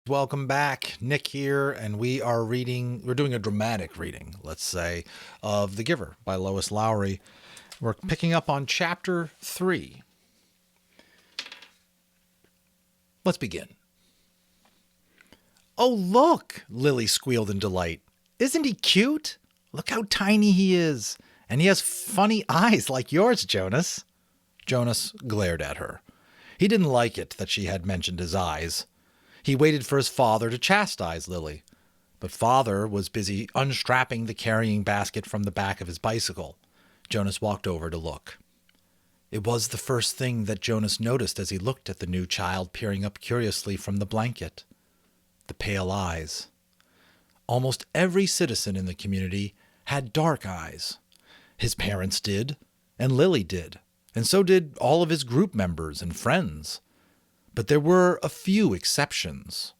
Welcome back. Nick here, and we're doing a dramatic reading, let's say, of The Giver by Lois Lowry. We're picking up on chapter 3. Let's begin. Oh, look, Lily squealed in delight. Isn't he cute? Look how tiny he is. And he has funny eyes like yours, Jonas. Jonas glared at her. He didn't like it that she had mentioned his eyes. He waited for his father to chastise Lily, but father was busy unstrapping the carrying basket from the back of his bicycle. Jonas walked over to look. It was the first thing that Jonas noticed as he looked at the new child peering up curiously from the blanket. The pale eyes. Almost every citizen in the community had dark eyes. His parents did, and Lily did, and so did all of his group members and friends. But there were a few exceptions.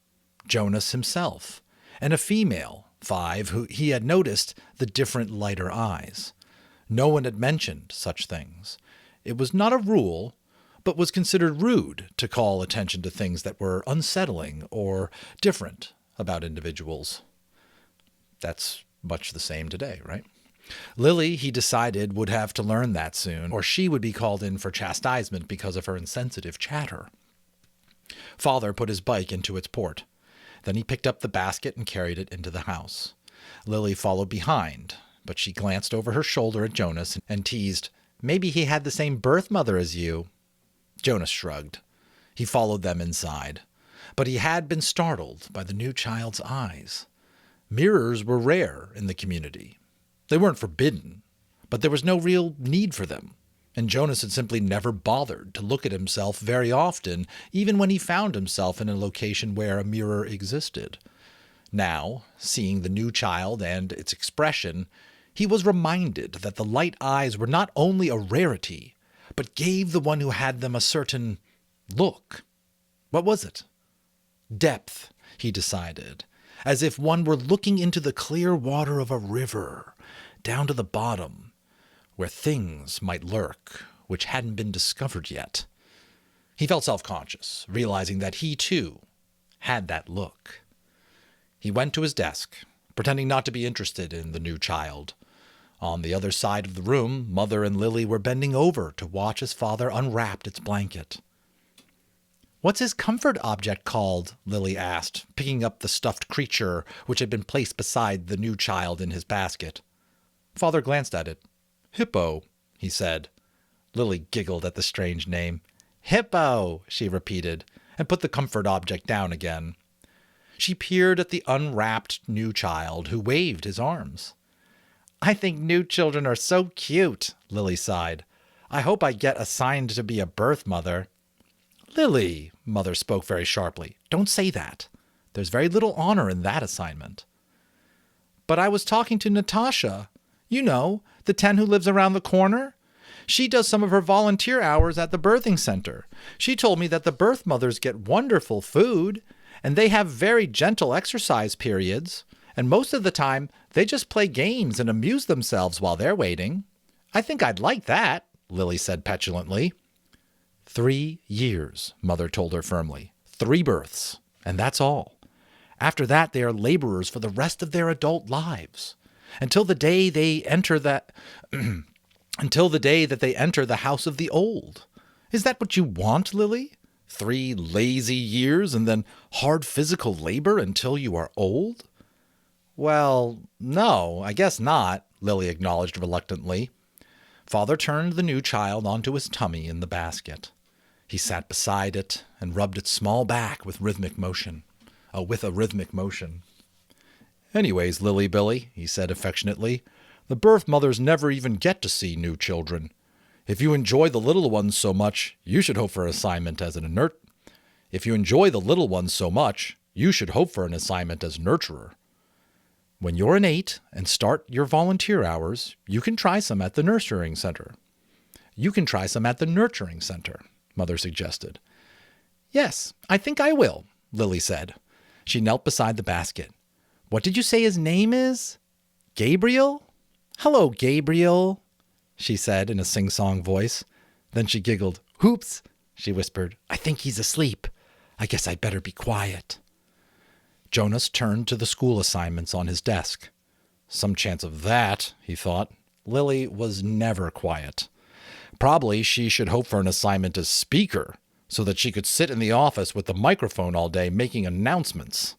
Jonas himself, and a female, 5, who he had noticed the different lighter eyes. No one had mentioned such things. It was not a rule, but was considered rude to call attention to things that were unsettling or different about individuals. That's much the same today, right? Lily, he decided, would have to learn that soon, or she would be called in for chastisement because of her insensitive chatter. Father put his bike into its port. Then he picked up the basket and carried it into the house. Lily followed behind, but she glanced over her shoulder at Jonas and teased, "Maybe he had the same birth mother as you." Jonas shrugged. He followed them inside, but he had been startled by the new child's eyes. Mirrors were rare in the community. They weren't forbidden, but there was no real need for them. And Jonas had simply never bothered to look at himself very often, even when he found himself in a location where a mirror existed. Now, seeing the new child and its expression, he was reminded that the light eyes were not only a rarity, but gave the one who had them a certain look. What was it? Depth, he decided, as if one were looking into the clear water of a river, down to the bottom, where things might lurk which hadn't been discovered yet. He felt self-conscious, realizing that he, too, had that look. He went to his desk, pretending not to be interested in the new child. On the other side of the room, Mother and Lily were bending over to watch as Father unwrapped its blanket. "What's his comfort object called?" Lily asked, picking up the stuffed creature which had been placed beside the new child in his basket. Father glanced at it. "Hippo," he said. Lily giggled at the strange name. "Hippo," she repeated, and put the comfort object down again. She peered at the unwrapped new child, who waved his arms. "I think new children are so cute," Lily sighed. "I hope I get assigned to be a birth mother." "Lily," Mother spoke very sharply, "don't say that. There's very little honor in that assignment." "But I was talking to Natasha. You know, the 10 who lives around the corner? She does some of her volunteer hours at the birthing center. She told me that the birth mothers get wonderful food, and they have very gentle exercise periods, and most of the time they just play games and amuse themselves while they're waiting. I think I'd like that," Lily said petulantly. 3 years, Mother told her firmly. 3 births, and that's all. After that, they are laborers for the rest of their adult lives. Until the day they enter that they enter the house of the old. Is that what you want, Lily? 3 lazy years and then hard physical labor until you are old? Well, no, I guess not, Lily acknowledged reluctantly. Father turned the new child onto his tummy in the basket. He sat beside it and rubbed its small back with a rhythmic motion. "Anyways, Lily Billy," he said affectionately, "the birth mothers never even get to see new children. If you enjoy the little ones so much, you should hope for an assignment as nurturer. When you're an 8 and start your volunteer hours, you can try some at the nurturing center." Mother suggested. "Yes, I think I will," Lily said. She knelt beside the basket. "What did you say his name is?" "Gabriel? Hello, Gabriel," she said in a sing-song voice. Then she giggled. "Oops," she whispered. "I think he's asleep. I guess I'd better be quiet." Jonas turned to the school assignments on his desk. Some chance of that, he thought. Lily was never quiet. Probably she should hope for an assignment as speaker, so that she could sit in the office with the microphone all day making announcements.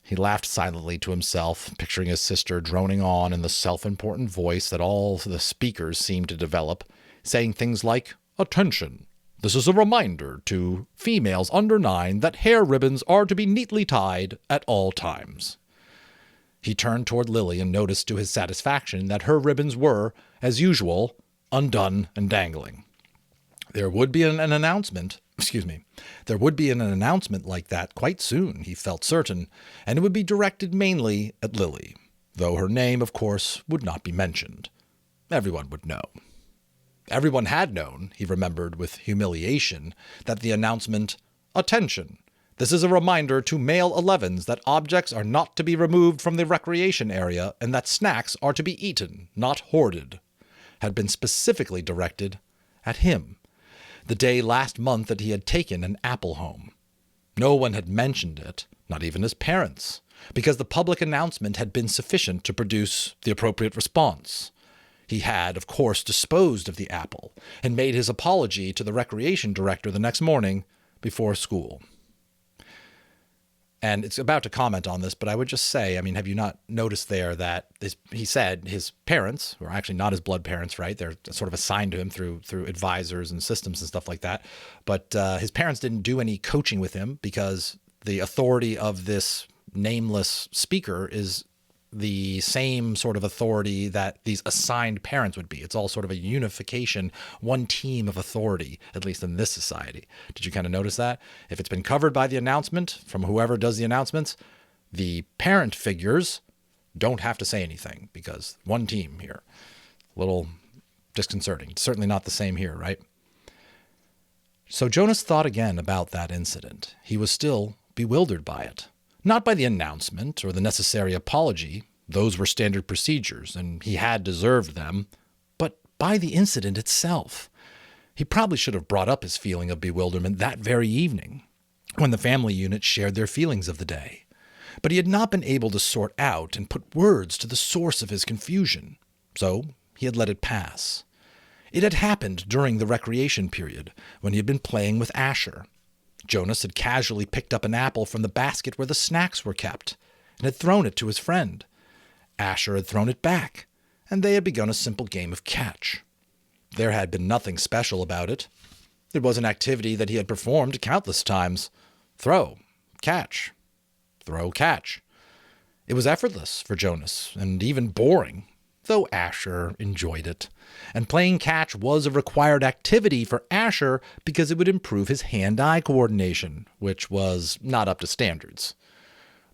He laughed silently to himself, picturing his sister droning on in the self-important voice that all the speakers seemed to develop, saying things like, "Attention! This is a reminder to females under 9 that hair ribbons are to be neatly tied at all times." He turned toward Lily and noticed to his satisfaction that her ribbons were, as usual, undone and dangling. There would be an announcement like that quite soon, he felt certain, and it would be directed mainly at Lily, though her name, of course, would not be mentioned. Everyone would know. Everyone had known, he remembered with humiliation, that the announcement, "Attention! This is a reminder to male 11s that objects are not to be removed from the recreation area and that snacks are to be eaten, not hoarded," had been specifically directed at him, the day last month that he had taken an apple home. No one had mentioned it, not even his parents, because the public announcement had been sufficient to produce the appropriate response. He had, of course, disposed of the apple and made his apology to the recreation director the next morning before school. And it's about to comment on this, but I would just say, have you not noticed there that he said his parents, who are actually not his blood parents, right? They're sort of assigned to him through advisors and systems and stuff like that. But his parents didn't do any coaching with him because the authority of this nameless speaker is the same sort of authority that these assigned parents would be. It's all sort of a unification, one team of authority, at least in this society. Did you kind of notice that? If it's been covered by the announcement from whoever does the announcements, the parent figures don't have to say anything because one team here. A little disconcerting. Certainly not the same here, right? So Jonas thought again about that incident. He was still bewildered by it. Not by the announcement or the necessary apology. Those were standard procedures, and he had deserved them. But by the incident itself. He probably should have brought up his feeling of bewilderment that very evening, when the family unit shared their feelings of the day. But he had not been able to sort out and put words to the source of his confusion. So he had let it pass. It had happened during the recreation period, when he had been playing with Asher. Jonas had casually picked up an apple from the basket where the snacks were kept, and had thrown it to his friend. Asher had thrown it back, and they had begun a simple game of catch. There had been nothing special about it. It was an activity that he had performed countless times. Throw, catch, throw, catch. It was effortless for Jonas, and even boring, though Asher enjoyed it. And playing catch was a required activity for Asher because it would improve his hand-eye coordination, which was not up to standards.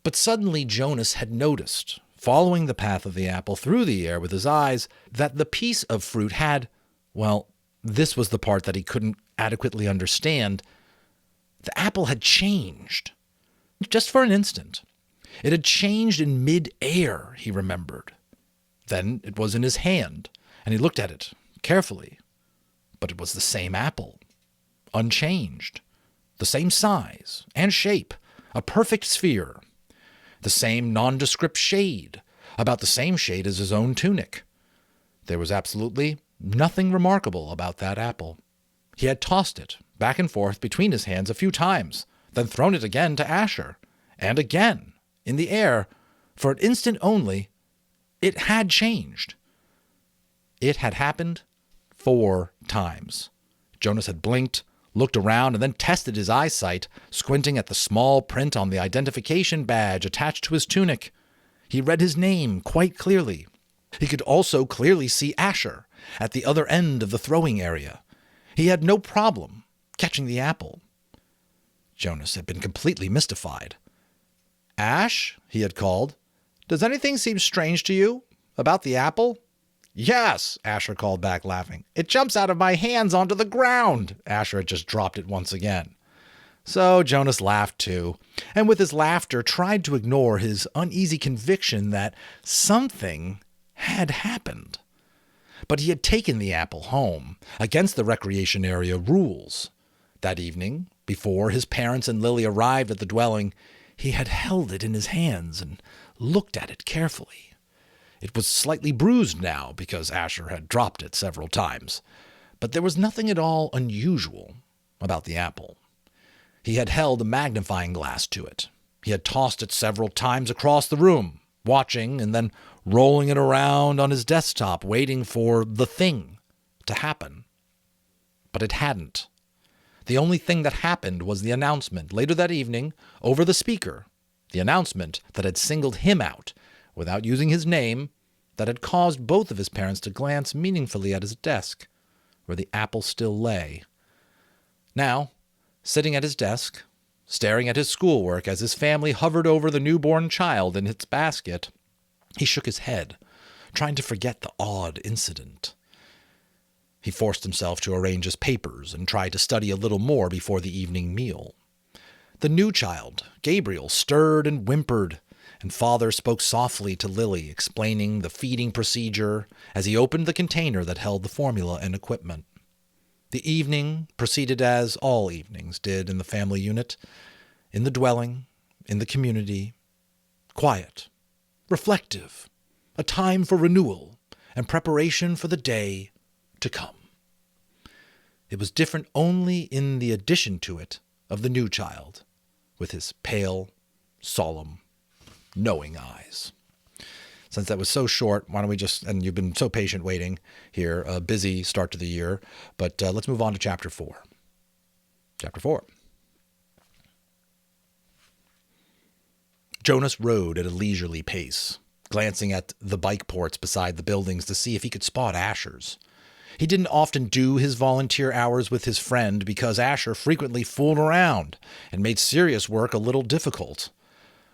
But suddenly Jonas had noticed, following the path of the apple through the air with his eyes, that the piece of fruit had, well, this was the part that he couldn't adequately understand. The apple had changed. Just for an instant. It had changed in mid-air, he remembered. Then it was in his hand, and he looked at it carefully. But it was the same apple, unchanged, the same size and shape, a perfect sphere, the same nondescript shade, about the same shade as his own tunic. There was absolutely nothing remarkable about that apple. He had tossed it back and forth between his hands a few times, then thrown it again to Asher, and again, in the air, for an instant only. It had changed. It had happened 4 times. Jonas had blinked, looked around, and then tested his eyesight, squinting at the small print on the identification badge attached to his tunic. He read his name quite clearly. He could also clearly see Asher at the other end of the throwing area. He had no problem catching the apple. Jonas had been completely mystified. "Ash," he had called, "does anything seem strange to you about the apple?" "Yes," Asher called back, laughing. "It jumps out of my hands onto the ground." Asher had just dropped it once again. So Jonas laughed too, and with his laughter tried to ignore his uneasy conviction that something had happened. But he had taken the apple home, against the recreation area rules. That evening, before his parents and Lily arrived at the dwelling, He had held it in his hands and looked at it carefully. It was slightly bruised now because Asher had dropped it several times, but there was nothing at all unusual about the apple. He had held a magnifying glass to it. He had tossed it several times across the room, watching and then rolling it around on his desktop, waiting for the thing to happen. But it hadn't. The only thing that happened was the announcement later that evening over the speaker, the announcement that had singled him out without using his name, that had caused both of his parents to glance meaningfully at his desk, where the apple still lay. Now, sitting at his desk, staring at his schoolwork as his family hovered over the newborn child in its basket, he shook his head, trying to forget the odd incident. He forced himself to arrange his papers and tried to study a little more before the evening meal. The new child, Gabriel, stirred and whimpered, and Father spoke softly to Lily, explaining the feeding procedure as he opened the container that held the formula and equipment. The evening proceeded as all evenings did in the family unit, in the dwelling, in the community. Quiet, reflective, a time for renewal and preparation for the day to come. It was different only in the addition to it of the new child, with his pale, solemn, knowing eyes. Since that was so short, why don't we just, and you've been so patient waiting here, a busy start to the year, but let's move on to Chapter 4. Chapter 4. Jonas rode at a leisurely pace, glancing at the bike ports beside the buildings to see if he could spot Asher's. He didn't often do his volunteer hours with his friend because Asher frequently fooled around and made serious work a little difficult.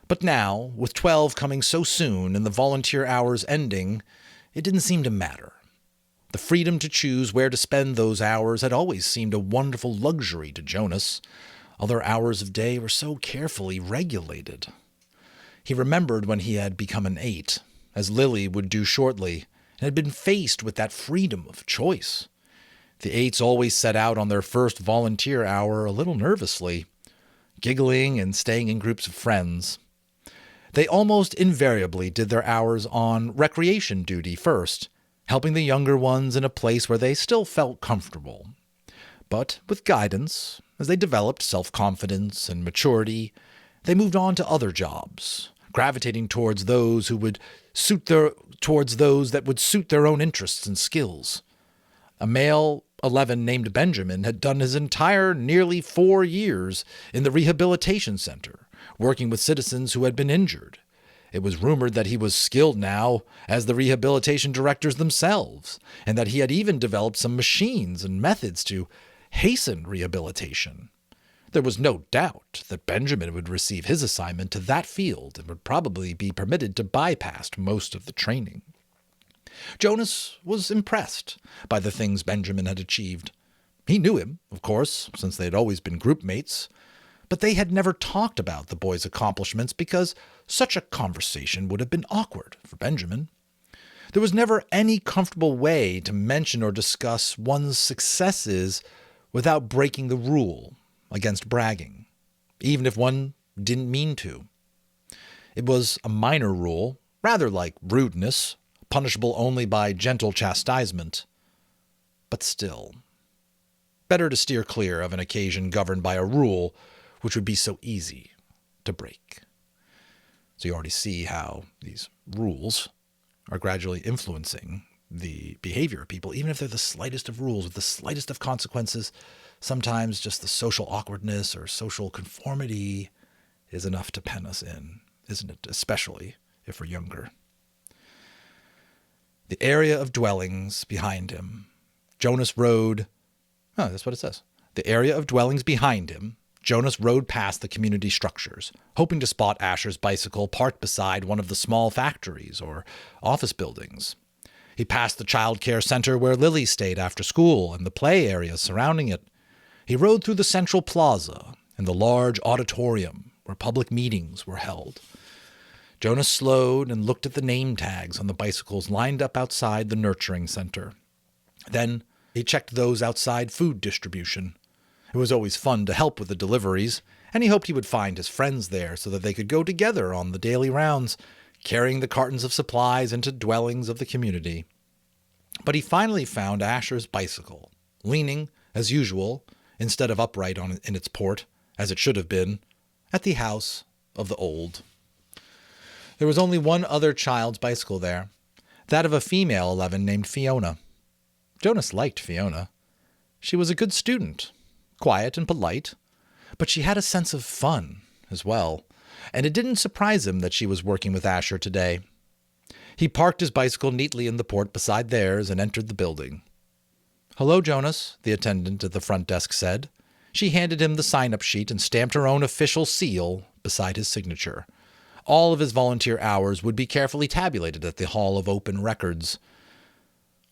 But now, with 12 coming so soon and the volunteer hours ending, it didn't seem to matter. The freedom to choose where to spend those hours had always seemed a wonderful luxury to Jonas. Other hours of day were so carefully regulated. He remembered when he had become an 8, as Lily would do shortly, and had been faced with that freedom of choice. The 8s always set out on their first volunteer hour a little nervously, giggling and staying in groups of friends. They almost invariably did their hours on recreation duty first, helping the younger ones in a place where they still felt comfortable. But with guidance, as they developed self-confidence and maturity, they moved on to other jobs, gravitating towards those that would suit their own interests and skills. A male 11 named Benjamin had done his entire nearly 4 years in the rehabilitation center, working with citizens who had been injured. It was rumored that he was skilled now as the rehabilitation directors themselves, and that he had even developed some machines and methods to hasten rehabilitation. There was no doubt that Benjamin would receive his assignment to that field and would probably be permitted to bypass most of the training. Jonas was impressed by the things Benjamin had achieved. He knew him, of course, since they had always been group mates, but they had never talked about the boy's accomplishments because such a conversation would have been awkward for Benjamin. There was never any comfortable way to mention or discuss one's successes without breaking the rule against bragging, even if one didn't mean to. It was a minor rule, rather like rudeness, punishable only by gentle chastisement. But still, better to steer clear of an occasion governed by a rule which would be so easy to break. So you already see how these rules are gradually influencing the behavior of people, even if they're the slightest of rules with the slightest of consequences. Sometimes just the social awkwardness or social conformity is enough to pen us in, isn't it? Especially if we're younger. The area of dwellings behind him. Jonas rode... Oh, that's what it says. The area of dwellings behind him. Jonas rode past the community structures, hoping to spot Asher's bicycle parked beside one of the small factories or office buildings. He passed the child care center where Lily stayed after school and the play areas surrounding it. He rode through the central plaza and the large auditorium where public meetings were held. Jonas slowed and looked at the name tags on the bicycles lined up outside the nurturing center. Then he checked those outside food distribution. It was always fun to help with the deliveries, and he hoped he would find his friends there so that they could go together on the daily rounds, carrying the cartons of supplies into dwellings of the community. But he finally found Asher's bicycle, leaning, as usual, instead of upright in its port, as it should have been, at the house of the old. There was only one other child's bicycle there, that of a female 11 named Fiona. Jonas liked Fiona. She was a good student, quiet and polite, but she had a sense of fun as well, and it didn't surprise him that she was working with Asher today. He parked his bicycle neatly in the port beside theirs and entered the building. "Hello, Jonas," the attendant at the front desk said. She handed him the sign-up sheet and stamped her own official seal beside his signature. All of his volunteer hours would be carefully tabulated at the Hall of Open Records.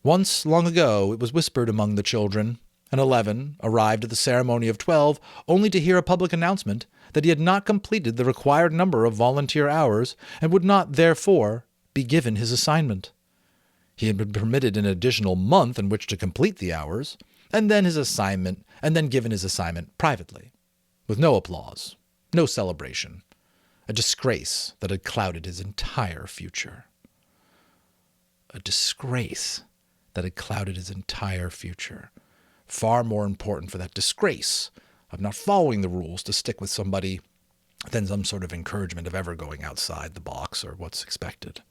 Once, long ago, it was whispered among the children. An 11 arrived at the ceremony of 12 only to hear a public announcement that he had not completed the required number of volunteer hours and would not, therefore, be given his assignment. He had been permitted an additional month in which to complete the hours, and then given his assignment privately, with no applause, no celebration, a disgrace that had clouded his entire future. A disgrace that had clouded his entire future. Far more important for that disgrace of not following the rules to stick with somebody than some sort of encouragement of ever going outside the box or what's expected.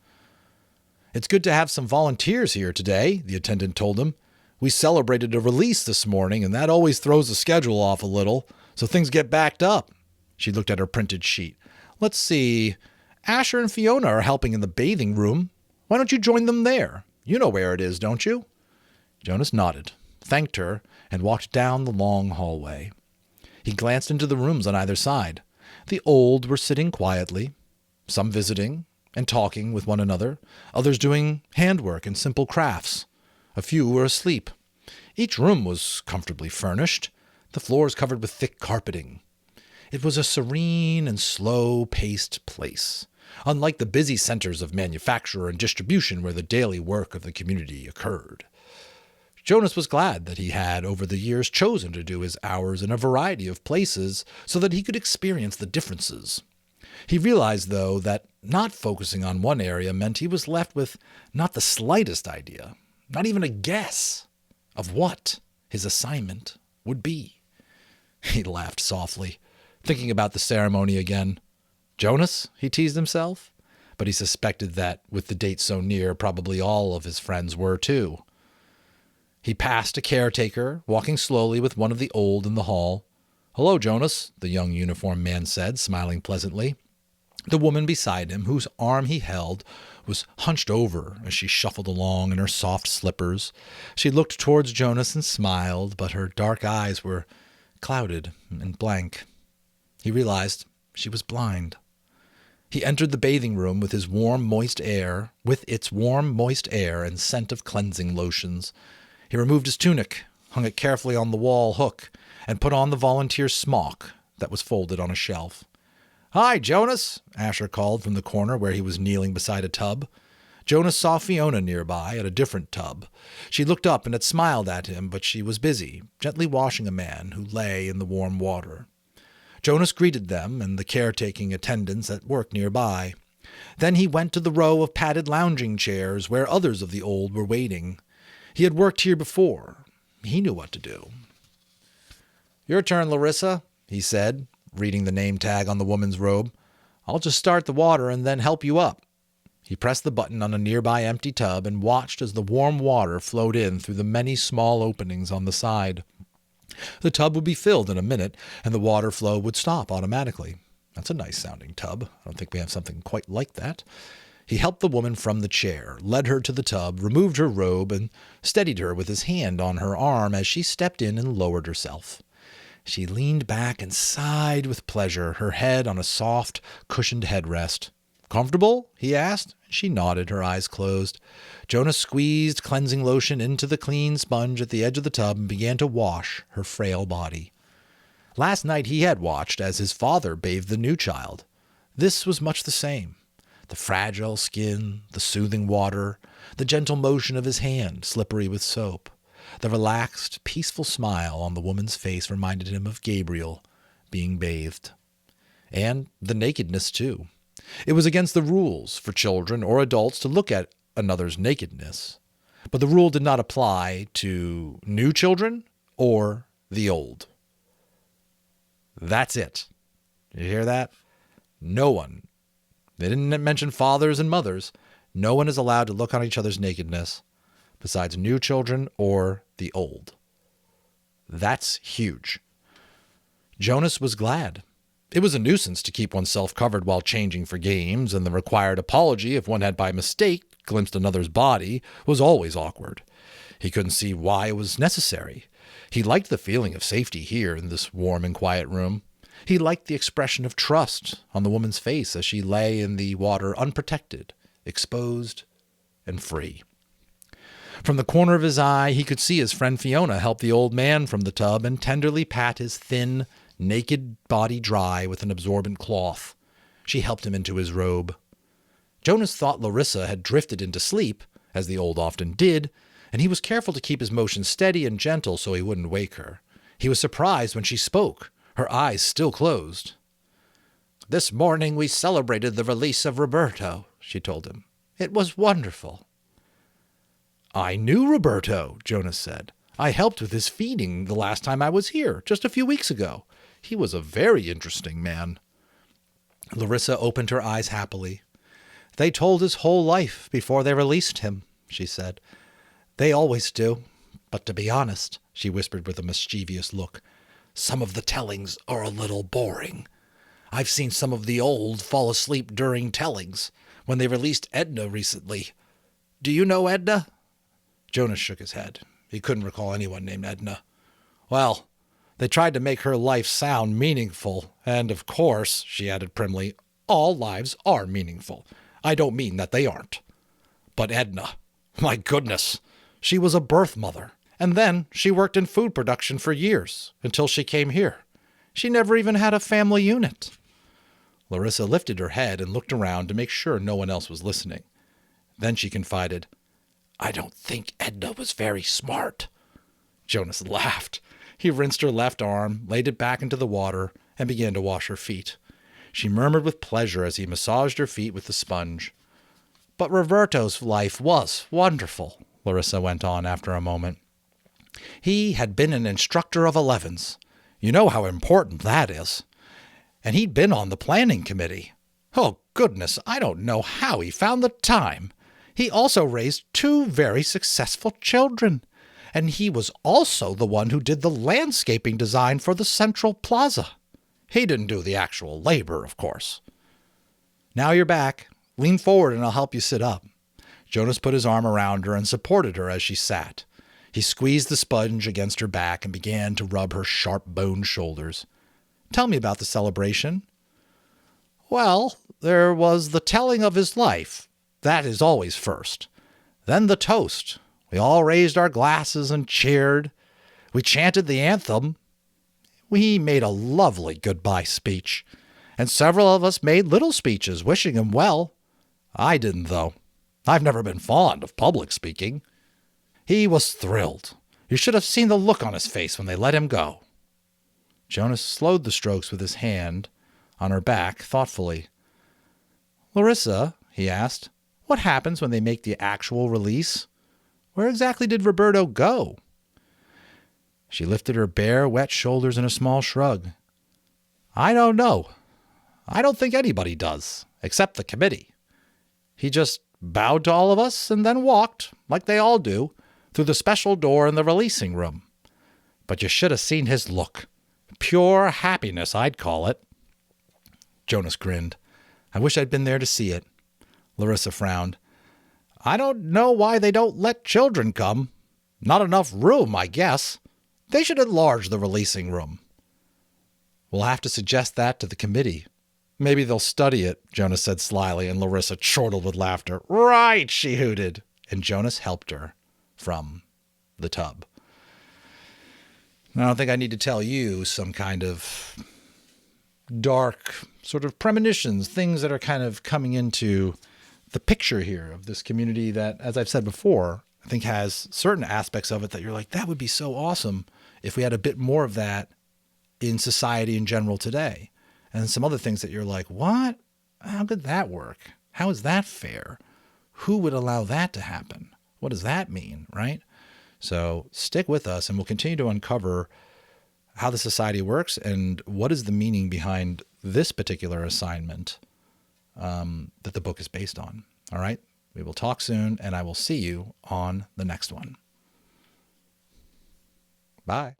"It's good to have some volunteers here today," the attendant told him. "We celebrated a release this morning, and that always throws the schedule off a little, so things get backed up." She looked at her printed sheet. "Let's see. Asher and Fiona are helping in the bathing room. Why don't you join them there? You know where it is, don't you?" Jonas nodded, thanked her, and walked down the long hallway. He glanced into the rooms on either side. The old were sitting quietly, some visiting and talking with one another, others doing handwork and simple crafts. A few were asleep. Each room was comfortably furnished, the floors covered with thick carpeting. It was a serene and slow-paced place, unlike the busy centers of manufacture and distribution where the daily work of the community occurred. Jonas was glad that he had, over the years, chosen to do his hours in a variety of places so that he could experience the differences. He realized, though, that not focusing on one area meant he was left with not the slightest idea, not even a guess, of what his assignment would be. He laughed softly, thinking about the ceremony again. Jonas, he teased himself, but he suspected that, with the date so near, probably all of his friends were too. He passed a caretaker, walking slowly with one of the old in the hall. "Hello, Jonas," the young uniformed man said, smiling pleasantly. The woman beside him, whose arm he held, was hunched over as she shuffled along in her soft slippers. She looked towards Jonas and smiled, but her dark eyes were clouded and blank. He realized she was blind. He entered the bathing room with its warm, moist air and scent of cleansing lotions. He removed his tunic, hung it carefully on the wall hook, and put on the volunteer smock that was folded on a shelf. "Hi, Jonas," Asher called from the corner where he was kneeling beside a tub. Jonas saw Fiona nearby at a different tub. She looked up and had smiled at him, but she was busy, gently washing a man who lay in the warm water. Jonas greeted them and the caretaking attendants at work nearby. Then he went to the row of padded lounging chairs where others of the old were waiting. He had worked here before. He knew what to do. "Your turn, Larissa," he said, reading the name tag on the woman's robe. "I'll just start the water and then help you up." He pressed the button on a nearby empty tub and watched as the warm water flowed in through the many small openings on the side. The tub would be filled in a minute, and the water flow would stop automatically. That's a nice-sounding tub. I don't think we have something quite like that. He helped the woman from the chair, led her to the tub, removed her robe, and steadied her with his hand on her arm as she stepped in and lowered herself. She leaned back and sighed with pleasure, her head on a soft, cushioned headrest. "Comfortable?" he asked. She nodded, her eyes closed. Jonas squeezed cleansing lotion into the clean sponge at the edge of the tub and began to wash her frail body. Last night he had watched as his father bathed the new child. This was much the same. The fragile skin, the soothing water, the gentle motion of his hand, slippery with soap. The relaxed, peaceful smile on the woman's face reminded him of Gabriel being bathed. And the nakedness, too. It was against the rules for children or adults to look at another's nakedness. But the rule did not apply to new children or the old. That's it. Did you hear that? No one. They didn't mention fathers and mothers. No one is allowed to look on each other's nakedness besides new children or the old. That's huge. Jonas was glad. It was a nuisance to keep oneself covered while changing for games, and the required apology if one had by mistake glimpsed another's body was always awkward. He couldn't see why it was necessary. He liked the feeling of safety here in this warm and quiet room. He liked the expression of trust on the woman's face as she lay in the water unprotected, exposed, and free. From the corner of his eye, he could see his friend Fiona help the old man from the tub and tenderly pat his thin, naked body dry with an absorbent cloth. She helped him into his robe. Jonas thought Larissa had drifted into sleep, as the old often did, and he was careful to keep his motion steady and gentle so he wouldn't wake her. He was surprised when she spoke, her eyes still closed. "This morning we celebrated the release of Roberto," she told him. "It was wonderful." "I knew Roberto," Jonas said. "I helped with his feeding the last time I was here, just a few weeks ago. He was a very interesting man." Larissa opened her eyes happily. "They told his whole life before they released him," she said. "They always do. But to be honest," she whispered with a mischievous look, "some of the tellings are a little boring. I've seen some of the old fall asleep during tellings, when they released Edna recently. Do you know Edna?" Jonas shook his head. He couldn't recall anyone named Edna. "Well, they tried to make her life sound meaningful, and of course," she added primly, "all lives are meaningful. I don't mean that they aren't. But Edna, my goodness, she was a birth mother. And then she worked in food production for years, until she came here. She never even had a family unit." Larissa lifted her head and looked around to make sure no one else was listening. Then she confided, "I don't think Edna was very smart." Jonas laughed. He rinsed her left arm, laid it back into the water, and began to wash her feet. She murmured with pleasure as he massaged her feet with the sponge. "But Roberto's life was wonderful," Larissa went on after a moment. "He had been an instructor of 11s. You know how important that is. And he'd been on the planning committee. Oh, goodness, I don't know how he found the time. He also raised 2 very successful children. And he was also the one who did the landscaping design for the Central Plaza. He didn't do the actual labor, of course." "Now you're back. Lean forward and I'll help you sit up." Jonas put his arm around her and supported her as she sat. He squeezed the sponge against her back and began to rub her sharp-boned shoulders. "Tell me about the celebration." "Well, there was the telling of his life. That is always first. Then the toast. We all raised our glasses and cheered. We chanted the anthem. We made a lovely goodbye speech. And several of us made little speeches wishing him well. I didn't, though. I've never been fond of public speaking." "He was thrilled. You should have seen the look on his face when they let him go." Jonas slowed the strokes with his hand on her back thoughtfully. "Larissa," he asked, "what happens when they make the actual release? Where exactly did Roberto go?" She lifted her bare, wet shoulders in a small shrug. "I don't know. I don't think anybody does, except the committee. He just bowed to all of us and then walked, like they all do, through the special door in the releasing room. But you should have seen his look. Pure happiness, I'd call it." Jonas grinned. "I wish I'd been there to see it." Larissa frowned. "I don't know why they don't let children come. Not enough room, I guess. They should enlarge the releasing room." "We'll have to suggest that to the committee. Maybe they'll study it," Jonas said slyly, and Larissa chortled with laughter. "Right," she hooted, and Jonas helped her from the tub. I don't think I need to tell you some kind of dark sort of premonitions, things that are kind of coming into the picture here of this community that, as I've said before, I think has certain aspects of it that you're like, that would be so awesome if we had a bit more of that in society in general today. And some other things that you're like, what? How could that work? How is that fair? Who would allow that to happen? What does that mean, right? So stick with us and we'll continue to uncover how the society works and what is the meaning behind this particular assignment that the book is based on. All right? We will talk soon, and I will see you on the next one. Bye.